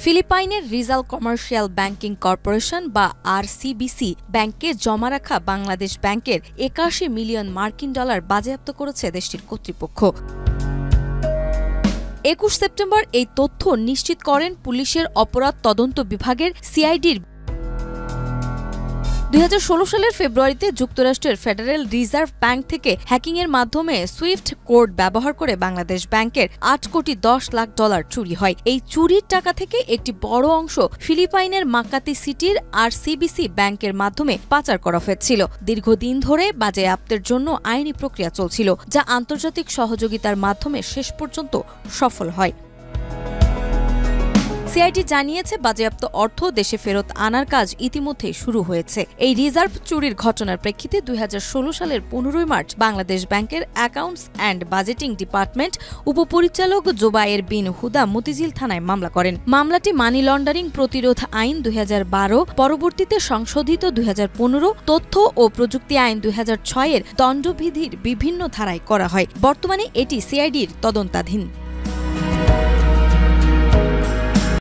ফিলিপাইনের রিজাল commercial banking corporation বা RCBC ব্যাংকে জমা রাখা বাংলাদেশ ব্যাংকের ৮১ মিলিয়ন মার্কিন ডলার বাজেয়াপ্ত করেছে দেশটির কর্তৃপক্ষ। ২১ সেপ্টেম্বর এই তথ্য নিশ্চিত করেন পুলিশের অপরাধ তদন্ত বিভাগের সিআইডির। ২০১৬ সালের ফেব্রুয়ারিতে যুক্তরাষ্ট্রের ফেডারেল রিজার্ভ ব্যাংক থেকে হ্যাকিংয়ের মাধ্যমে সুইফট কোড ব্যবহার করে বাংলাদেশ ব্যাংকের ৮ কোটি ১০ লাখ ডলার চুরি হয়। এই চুরির টাকা থেকে একটি বড় অংশ ফিলিপাইনের মাকাতি সিটির আরসিবিসি ব্যাংকের মাধ্যমে পাচার করা হয়েছিল। দীর্ঘদিন ধরে বাজেয়াপ্তের জন্য আইনি প্রক্রিয়া চলছিল, যা আন্তর্জাতিক সহযোগিতার মাধ্যমে শেষ পর্যন্ত সফল হয়। সিআইডি জানিয়েছে, বাজেয়াপ্ত অর্থ দেশে ফেরত আনার কাজ ইতিমধ্যেই শুরু হয়েছে। এই রিজার্ভ চুরির ঘটনার প্রেক্ষিতে ২০১৬ সালের ১৫ মার্চ বাংলাদেশ ব্যাংকের অ্যাকাউন্টস অ্যান্ড বাজেটিং ডিপার্টমেন্ট উপপরিচালক জোবায়ের বিন হুদা মতিঝিল থানায় মামলা করেন। মামলাটি মানি লন্ডারিং প্রতিরোধ আইন ২০১২, পরবর্তীতে সংশোধিত ২০১৫, তথ্য ও প্রযুক্তি আইন ২০০৬ এর দণ্ডবিধির বিভিন্ন ধারায় করা হয়। বর্তমানে এটি সিআইডির তদন্তাধীন।